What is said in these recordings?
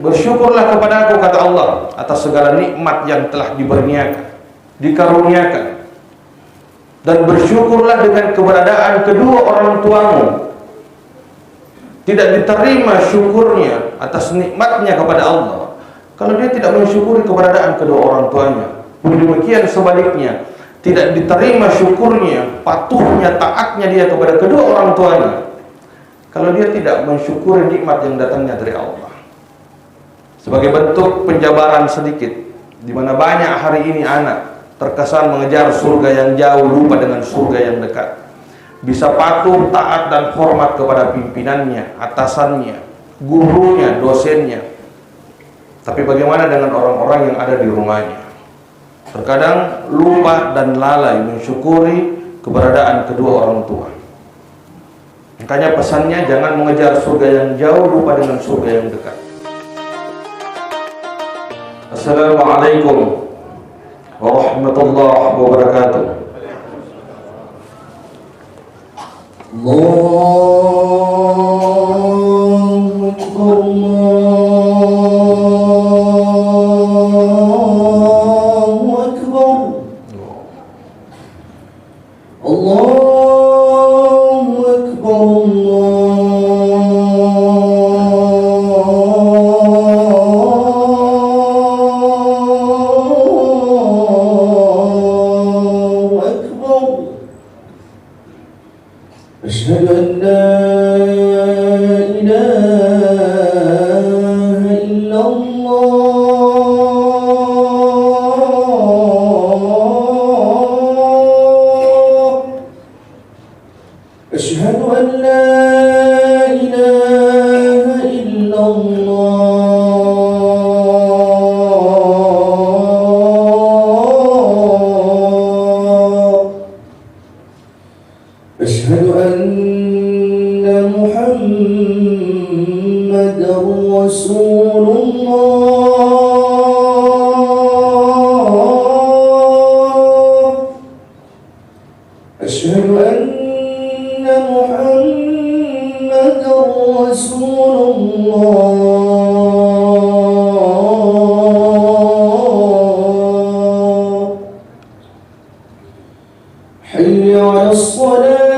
Bersyukurlah kepada aku, kata Allah, atas segala nikmat yang telah dikaruniakan. Dan bersyukurlah dengan keberadaan kedua orang tuamu. Tidak diterima syukurnya atas nikmatnya kepada Allah kalau dia tidak mensyukuri keberadaan kedua orang tuanya. Demikian sebaliknya, tidak diterima syukurnya, patuhnya, taatnya dia kepada kedua orang tuanya kalau dia tidak mensyukuri nikmat yang datangnya dari Allah. Sebagai bentuk penjabaran sedikit, di mana banyak hari ini anak terkesan mengejar surga yang jauh, lupa dengan surga yang dekat. Bisa patuh, taat dan hormat kepada pimpinannya, atasannya, gurunya, dosennya. Tapi bagaimana dengan orang-orang yang ada di rumahnya? Terkadang lupa dan lalai mensyukuri keberadaan kedua orang tua. Makanya pesannya, jangan mengejar surga yang jauh, lupa dengan surga yang dekat. Assalamualaikum warahmatullahi wabarakatuh. Allahu Akbar, Allahu Akbar, Allahu Akbar, أشهد أن لا إله إلا الله أشهد أن لا إله إلا الله أشهد أن محمدًا رسول الله أشهد أن محمدًا رسول الله حي على الصلاة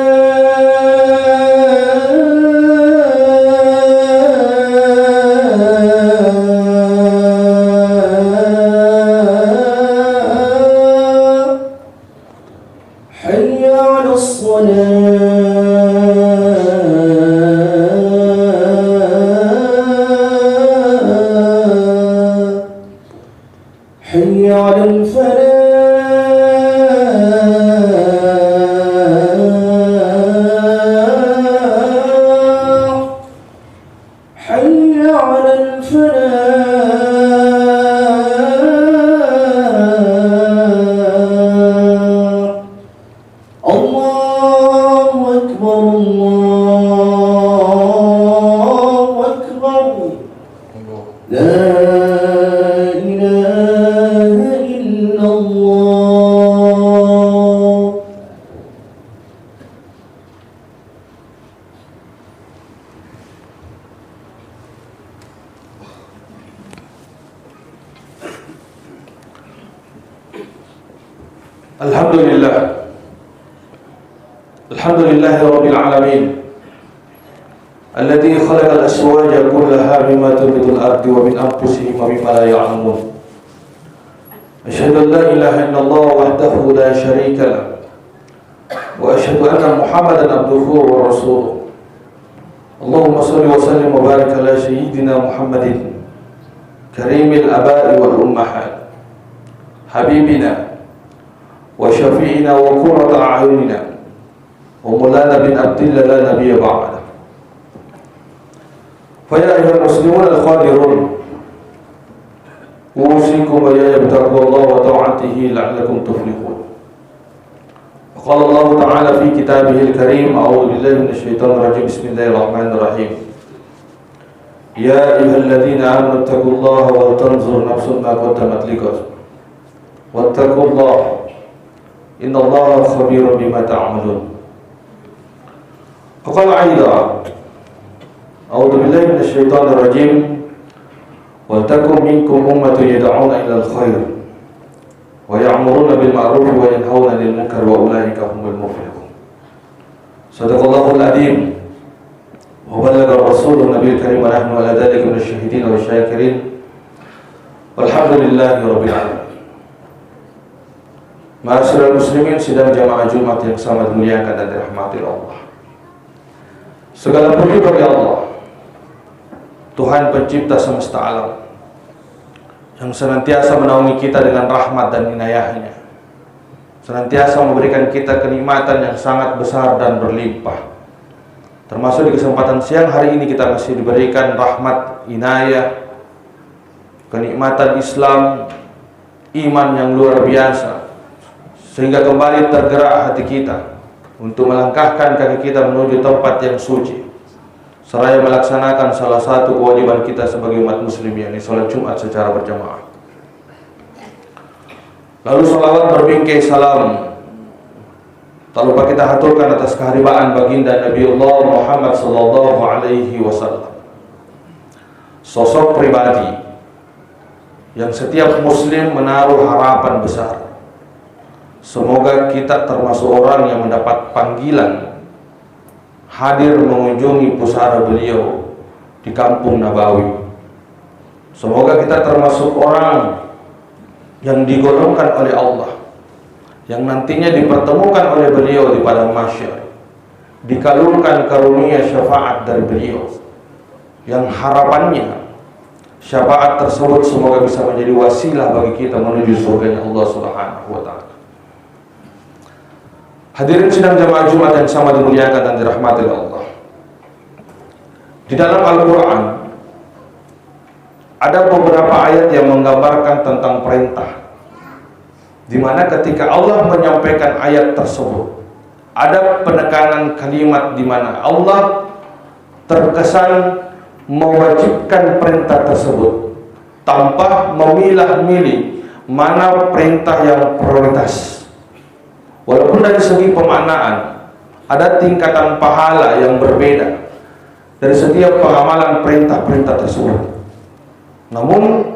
حي على الصلاة حي على الفلاح حي على الفلاح الله أكبر الله أكبر لا إله إلا الله Alhamdulillah, Alhamdulillah Rabbil Alamin, alladhi khalaqal aswaja kullaha mimma tunbitul ardi wa min anfusihim wa mimma la ya'lamun. Asyhadu an la ilaha illallah wahdahu la syarika lah, wa asyhadu anna Muhammadan abduhu wa rasuluh. Allahumma shalli wa sallim wa barik ala sayyidina Muhammadin karimil aba'i wal ummahat, habibina wa syafi'ina wa qurrata a'yunina wa maulana bin abdillah la nabiyya ba'da. Fa ya ayyuhal muslimun al-qadirun, usikum wa ya bitaqwallahi wa ta'atihi la'allakum tuflihun. Qala Allah ta'ala fi kitabihil karim, a'udzu billahi minasyaitonir rajim, bismillahirrahmanirrahim. Ya ayyuhalladzina amanu taqullaha wa tanzur nafsun ma qaddamat lighad wattaqullaha innallaha khabirun bima ta'malun. Qala aidan, a'udzu billahi minasyaitonir rajim, wal takum minkum ummatun yad'una ilal khair wa ya'muruna bil ma'ruf wa yanhauna 'anil munkar wa ulaika humul muflihun. Shadaqallahul adzim wa ballagha rasulun nabiyil karim wa nahnu 'ala dzalika minasyahidin wa syakirin. Walhamdulillahi rabbil alamin. Ma'asyiral muslimin, sidang jamaah Jumat yang sangat dimuliakan dan dirahmati Allah. Segala puji bagi Allah, Tuhan pencipta semesta alam, yang senantiasa menaungi kita dengan rahmat dan inayahnya, senantiasa memberikan kita kenikmatan yang sangat besar dan berlimpah. Termasuk di kesempatan siang hari ini kita masih diberikan rahmat, inayah, kenikmatan Islam, iman yang luar biasa, sehingga kembali tergerak hati kita untuk melangkahkan kaki kita menuju tempat yang suci, seraya melaksanakan salah satu kewajiban kita sebagai umat muslim, yakni salat Jumat secara berjamaah. Lalu salawat berbingkai salam tak lupa kita haturkan atas keharibaan baginda Nabiullah Muhammad sallallahu alaihi wasallam, sosok pribadi yang setiap muslim menaruh harapan besar. Semoga kita termasuk orang yang mendapat panggilan hadir mengunjungi pusara beliau di kampung Nabawi. Semoga kita termasuk orang yang digolongkan oleh Allah, yang nantinya dipertemukan oleh beliau di padang mahsyar, dikalungkan karunia syafaat dari beliau, yang harapannya syafaat tersebut semoga bisa menjadi wasilah bagi kita menuju surganya Allah Subhanahu wa ta'ala. Hadirin sidang jamaah Jumat yang sama dimuliakan dan dirahmati Allah. Di dalam Al-Quran ada beberapa ayat yang menggambarkan tentang perintah, di mana ketika Allah menyampaikan ayat tersebut ada penekanan kalimat di mana Allah terkesan mewajibkan perintah tersebut tanpa memilah-milih mana perintah yang prioritas. Walaupun dari segi pemaknaan ada tingkatan pahala yang berbeda dari setiap pengamalan perintah-perintah tersebut, namun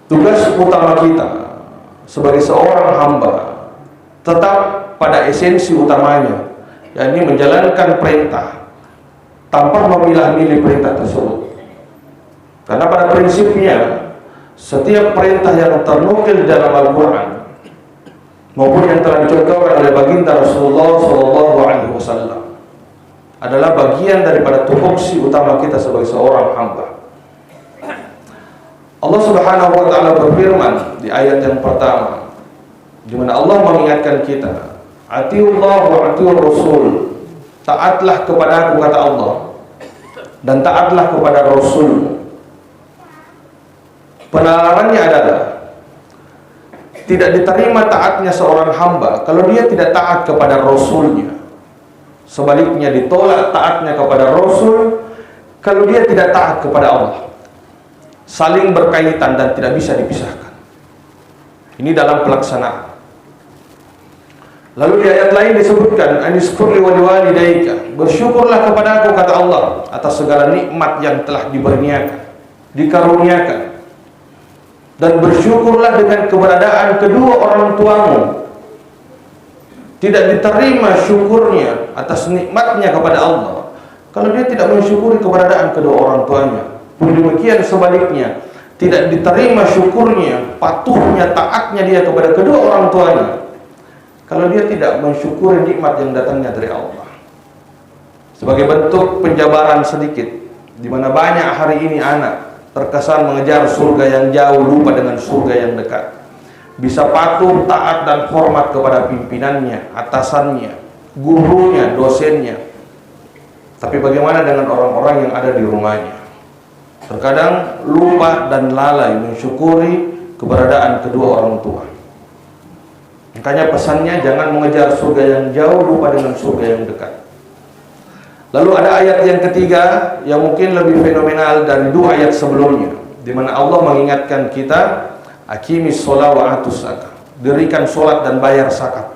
tugas utama kita sebagai seorang hamba tetap pada esensi utamanya, yakni menjalankan perintah tanpa memilah-milih perintah tersebut. Karena pada prinsipnya setiap perintah yang ternukil dalam Al-Quran maupun yang telah dicontohkan oleh baginda Rasulullah SAW adalah bagian daripada tupoksi utama kita sebagai seorang hamba. Allah Subhanahu wa ta'ala berfirman di ayat yang pertama, di mana Allah mengingatkan kita, atiullah wa atiur rasul, taatlah kepada aku, kata Allah, dan taatlah kepada Rasul. Penalarannya adalah tidak diterima taatnya seorang hamba kalau dia tidak taat kepada Rasulnya. Sebaliknya ditolak taatnya kepada Rasul kalau dia tidak taat kepada Allah. Saling berkaitan dan tidak bisa dipisahkan. Ini dalam pelaksanaan. Lalu di ayat lain disebutkan, aniskurli wa liwalidayka, bersyukurlah kepada aku, kata Allah, atas segala nikmat yang telah dikaruniakan. Dan bersyukurlah dengan keberadaan kedua orang tuamu. Tidak diterima syukurnya atas nikmatnya kepada Allah kalau dia tidak mensyukuri keberadaan kedua orang tuanya. Pun demikian sebaliknya, tidak diterima syukurnya, patuhnya, taatnya dia kepada kedua orang tuanya kalau dia tidak mensyukuri nikmat yang datangnya dari Allah. Sebagai bentuk penjabaran sedikit, di mana banyak hari ini anak terkesan mengejar surga yang jauh, lupa dengan surga yang dekat. Bisa patuh, taat, dan hormat kepada pimpinannya, atasannya, gurunya, dosennya. Tapi bagaimana dengan orang-orang yang ada di rumahnya? Terkadang lupa dan lalai mensyukuri keberadaan kedua orang tua. Makanya pesannya jangan mengejar surga yang jauh, lupa dengan surga yang dekat. Lalu ada ayat yang ketiga yang mungkin lebih fenomenal dari dua ayat sebelumnya, di mana Allah mengingatkan kita, aqimis shalah wa atuz zakah, dirikan sholat dan bayar zakat.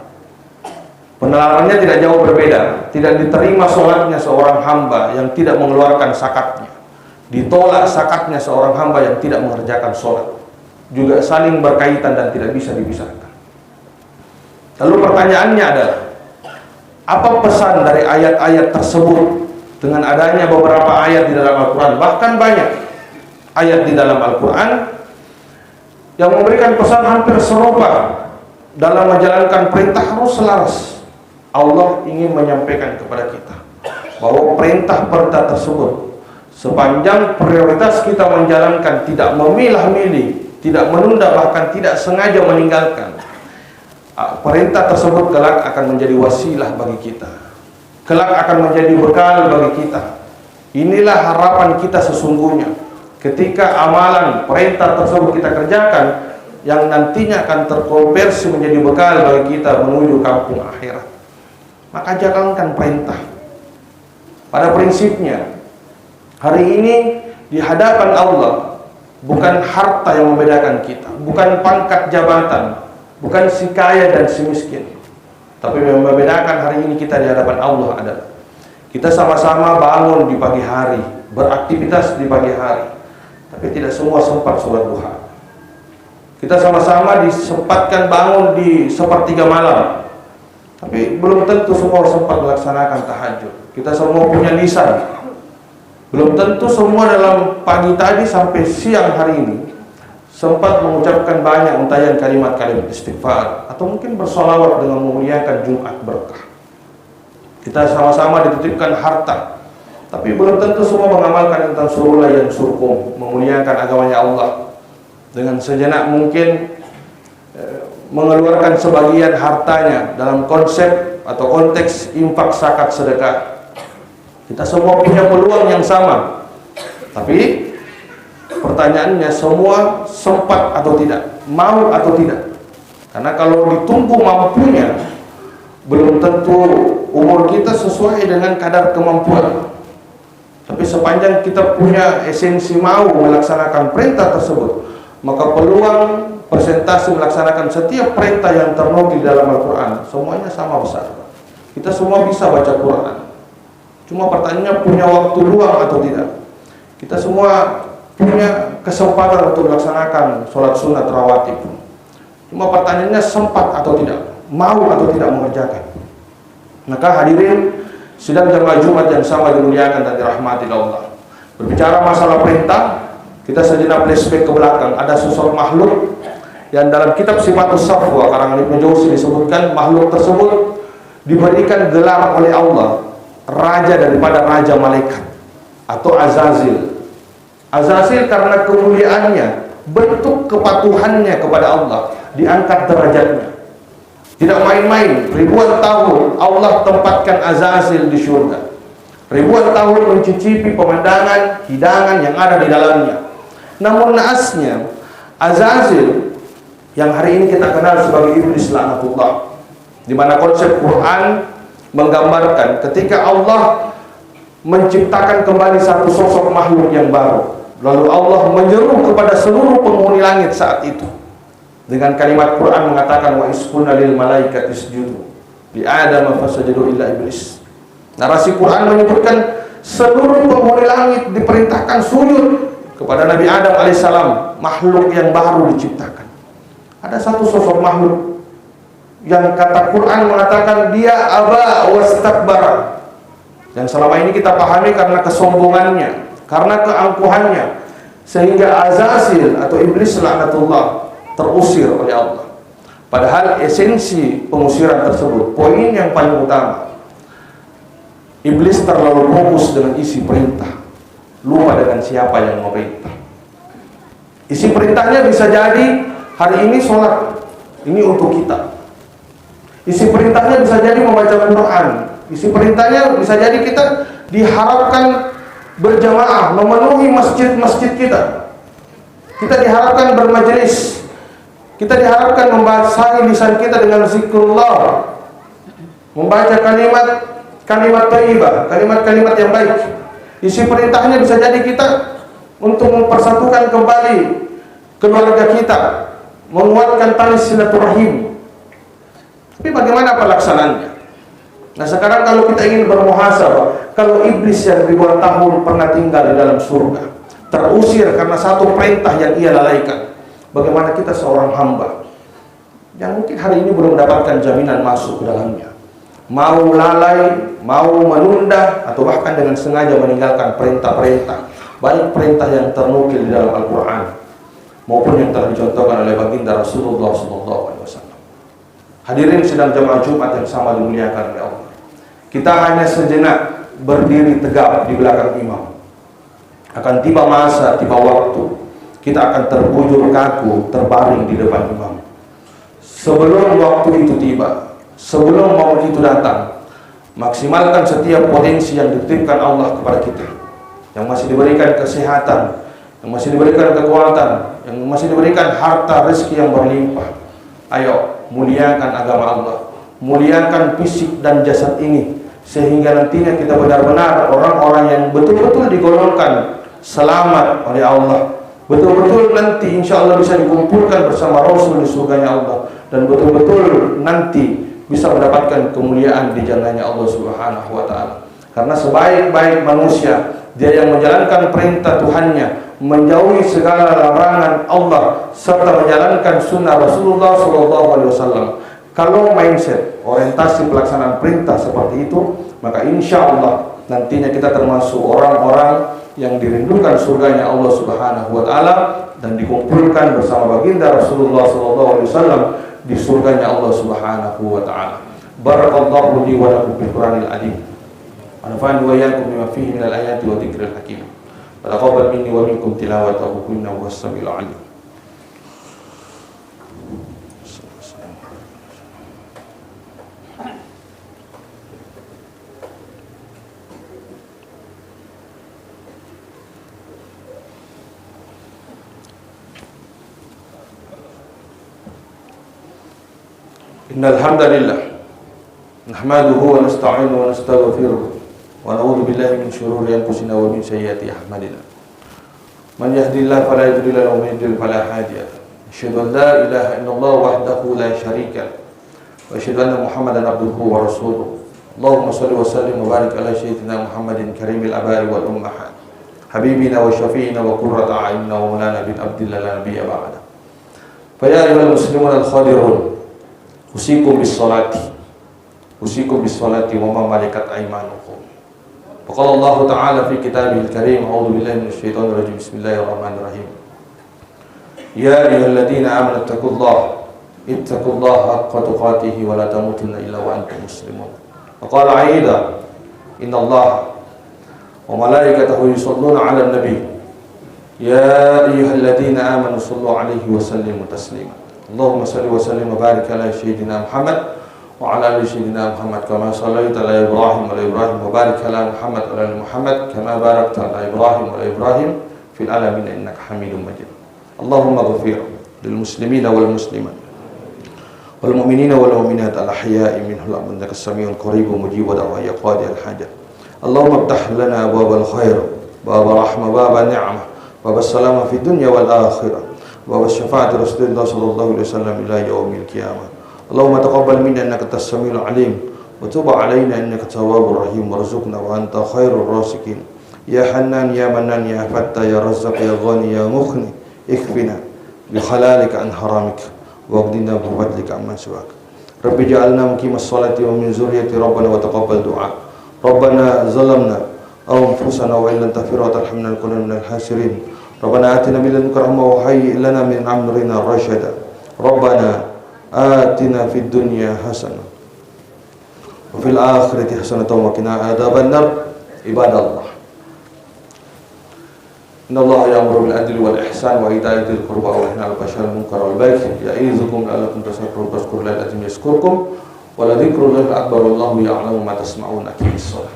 Penelarannya tidak jauh berbeda. Tidak diterima sholatnya seorang hamba yang tidak mengeluarkan zakatnya, ditolak zakatnya seorang hamba yang tidak mengerjakan sholat, juga saling berkaitan dan tidak bisa dipisahkan. Lalu pertanyaannya adalah, apa pesan dari ayat-ayat tersebut dengan adanya beberapa ayat di dalam Al-Quran, bahkan banyak ayat di dalam Al-Quran yang memberikan pesan hampir serupa dalam menjalankan perintah harus selaras. Allah ingin menyampaikan kepada kita bahwa perintah-perintah tersebut, sepanjang prioritas kita menjalankan, tidak memilah-milih, tidak menunda, bahkan tidak sengaja meninggalkan, perintah tersebut kelak akan menjadi wasilah bagi kita, kelak akan menjadi bekal bagi kita. Inilah harapan kita sesungguhnya ketika amalan perintah tersebut kita kerjakan, yang nantinya akan terkonversi menjadi bekal bagi kita menuju kampung akhirat. Maka jalankan perintah. Pada prinsipnya, hari ini di hadapan Allah bukan harta yang membedakan kita, bukan pangkat jabatan, bukan si kaya dan si miskin. Tapi yang membedakan hari ini kita di hadapan Allah adalah kita sama-sama bangun di pagi hari, beraktivitas di pagi hari, tapi tidak semua sempat sholat duha. Kita sama-sama disempatkan bangun di sepertiga malam, tapi belum tentu semua sempat melaksanakan tahajud. Kita semua punya lisan, belum tentu semua dalam pagi tadi sampai siang hari ini sempat mengucapkan banyak untayan kalimat-kalimat istighfar, atau mungkin bersolawat dengan memuliakan Jumat berkah. Kita sama-sama dititipkan harta, tapi belum tentu semua mengamalkan tentang suruh yang surkum, memuliakan agamanya Allah. Dengan sejenak mungkin mengeluarkan sebagian hartanya dalam konsep atau konteks infak, zakat, sedekah. Kita semua punya peluang yang sama, tapi pertanyaannya semua sempat atau tidak, mau atau tidak. Karena kalau ditunggu mampunya, belum tentu umur kita sesuai dengan kadar kemampuan. Tapi sepanjang kita punya esensi mau melaksanakan perintah tersebut, maka peluang persentase melaksanakan setiap perintah yang ternukil dalam Al-Quran semuanya sama besar. Kita semua bisa baca Quran, cuma pertanyaannya punya waktu luang atau tidak. Kita semua punya kesempatan untuk melaksanakan sholat sunat rawatib, cuma pertanyaannya sempat atau tidak, mau atau tidak mengerjakan. Maka hadirin sidang jamaah Jumat yang sama dimuliakan dan dirahmati Allah, berbicara masalah perintah, kita sejenak flashback ke belakang. Ada sosok makhluk yang dalam kitab Sifatus Safwa karangan Ibnu Jauzi disebutkan makhluk tersebut diberikan gelar oleh Allah raja daripada raja malaikat, atau Azazil. Azazil karena kemuliaannya, bentuk kepatuhannya kepada Allah, diangkat derajatnya. Tidak main-main, ribuan tahun Allah tempatkan Azazil di surga, ribuan tahun mencicipi pemandangan hidangan yang ada di dalamnya. Namun naasnya Azazil yang hari ini kita kenal sebagai iblis laknatullah, di mana konsep Quran menggambarkan ketika Allah menciptakan kembali satu sosok makhluk yang baru, lalu Allah menyeru kepada seluruh penghuni langit saat itu dengan kalimat Quran mengatakan wa isqulna lil malaikati isjudu li Adam fasajadu illa iblis. Narasi Quran menyebutkan seluruh penghuni langit diperintahkan sujud kepada Nabi Adam alaihissalam, makhluk yang baru diciptakan. Ada satu sosok makhluk yang kata Quran mengatakan dia aba wastakbara, yang selama ini kita pahami karena kesombongannya, karena keangkuhannya, sehingga Azazil atau iblis laknatullah terusir oleh Allah. Padahal esensi pengusiran tersebut, poin yang paling utama, iblis terlalu fokus dengan isi perintah, lupa dengan siapa yang memerintah. Isi perintahnya bisa jadi hari ini sholat, ini untuk kita. Isi perintahnya bisa jadi membaca Quran. Isi perintahnya bisa jadi kita diharapkan berjamaah, memenuhi masjid-masjid kita. Kita diharapkan bermajelis. Kita diharapkan membasahi lisan kita dengan zikrullah, membaca kalimat thayyibah, kalimat-kalimat yang baik. Isi perintahnya bisa jadi kita untuk mempersatukan kembali keluarga kita, menguatkan tali silaturahim. Tapi bagaimana pelaksanaannya? Nah sekarang kalau kita ingin bermuhasabah, kalau iblis yang ribuan tahun pernah tinggal di dalam surga, terusir karena satu perintah yang ia lalaikan. Bagaimana kita seorang hamba yang mungkin hari ini belum mendapatkan jaminan masuk ke dalamnya, mau lalai, mau menunda, atau bahkan dengan sengaja meninggalkan perintah-perintah, baik perintah yang ternukil di dalam Al-Quran maupun yang telah dicontohkan oleh baginda Rasulullah SAW. Hadirin sedang jamaah Jumat yang sama dimuliakan oleh Allah. Kita hanya sejenak berdiri tegap di belakang imam. Akan tiba masa, tiba waktu, kita akan terbujur kaku, terbaring di depan imam. Sebelum waktu itu tiba, sebelum momen itu datang, maksimalkan setiap potensi yang dititipkan Allah kepada kita, yang masih diberikan kesehatan, yang masih diberikan kekuatan, yang masih diberikan harta rezeki yang berlimpah. Ayo, muliakan agama Allah, muliakan fisik dan jasad ini, sehingga nantinya kita benar-benar orang-orang yang betul-betul digolongkan selamat oleh Allah, betul-betul nanti insya Allah bisa dikumpulkan bersama Rasul di surganya Allah, dan betul-betul nanti bisa mendapatkan kemuliaan di jannahnya Allah Subhanahu wa Ta'ala. Karena sebaik-baik manusia, dia yang menjalankan perintah Tuhannya, menjauhi segala larangan Allah, serta menjalankan sunnah Rasulullah SAW. Kalau mindset, orientasi pelaksanaan perintah seperti itu, maka insya Allah nantinya kita termasuk orang-orang yang dirindukan surganya Allah Subhanahu wa Ta'ala, dan dikumpulkan bersama baginda Rasulullah SAW di surganya Allah Subhanahu wa Ta'ala. Barakallahu li wa lakum bil Qur'anil azim. Wa nafa'ani wa iyyakum bima fihi minal ayati wa dzikril hakim. Wa taqabbal minni wa minkum tilawatahu innahu was-sami'ul 'alim. Innal hamdalillah nahmaduhu wa nasta'inuhu wa nastaghfiruh wa na'udzu billahi min shururi anfusina wa min sayyiati a'malina. Man yahdihillahu fala mudilla lahu wa man yudlil fala hadiya lahu. Asyhadu an la ilaha illallah wahdahu la syarika lahu wa asyhadu anna Muhammadan abduhu wa rasuluh. Allahumma shalli wa sallim wa barik ala sayyidina Muhammadin karimil abari wal ummahat, habibina wa syafi'ina wa qurrata a'yunina wa maulana bin abdillah la nabiyya ba'da. Fa ya ayyuhal muslimun al-khadirun, usikum bis-salati wa ma malakat aymanukum. Qala Allah Ta'ala fi kitabihil karim, a'udzu billahi minasyaitonir rajim. Bismillahirrahmanirrahim. Ya ayyuhalladzina amanu ittaqullaha haqqa tuqatih wa la tamutunna illa wa antum muslimun. Qala 'aidan, innallaha wa malaikatahu yusholluna 'alan nabi. Ya ayyuhalladzina amanu shallu 'alaihi wa sallimu taslima. Allahumma salli wa sallim wa barik ala sayyidina Muhammad wa ala ali sayyidina Muhammad kama shallaita ala Ibrahim wa ala Ibrahim wa barik ala Muhammad wa ala Muhammad kama barakta ala Ibrahim wa ala Ibrahim fil alamin innaka Hamidum Majid. Allahumma ighfir lil muslimina wal muslimat wal mu'minina wal mu'minat al ahya'i minhum innaka samiun qaribun mujibud da'wa ya qadi al hajat. Allahumma iftah lana abwabal khair, bab rahmah, bab ni'mah, bab salamah fid dunya wal akhirah, wa syafaat Rasulullah sallallahu alaihi wasallam ila yaumil qiyamah. Allahumma taqabbal minna innaka antas samiul alim wa tub alaina innaka tawwabur rahim warzuqna wa anta khairur rasikin. Ya Hannan ya Mannan ya Fattah ya Razzaq ya Ghani ya Mughni, ikfina bi halalika an haramika wa qdina bi fadlika amman siwak. Rabbi ja'alna muqimas salati wa min zurriyyati rabbana wa taqabbal du'a. Rabbana zalamna anfusana wa illam taghfir wa tarhamna lakunanna minal khasirin. Rabbana atina min ladunka rahmah wa hayyi' lana min amrina rasyada. Rabbana atina fid dunya hasanah wa fil akhirati hasanatan wa qina adzabannar. Ibadallah, innallaha ya'muru bil adli wal ihsan wa ita'i dzil qurba wa yanha 'anil fahsya'i wal munkari wal baghi ya'izukum la'allakum tadhakkarun. Fadhkurullaha al-'azima yazkurkum wa la dhikrullahi akbar wallahu ya'lamu ma tasma'un. Aqimis shalah.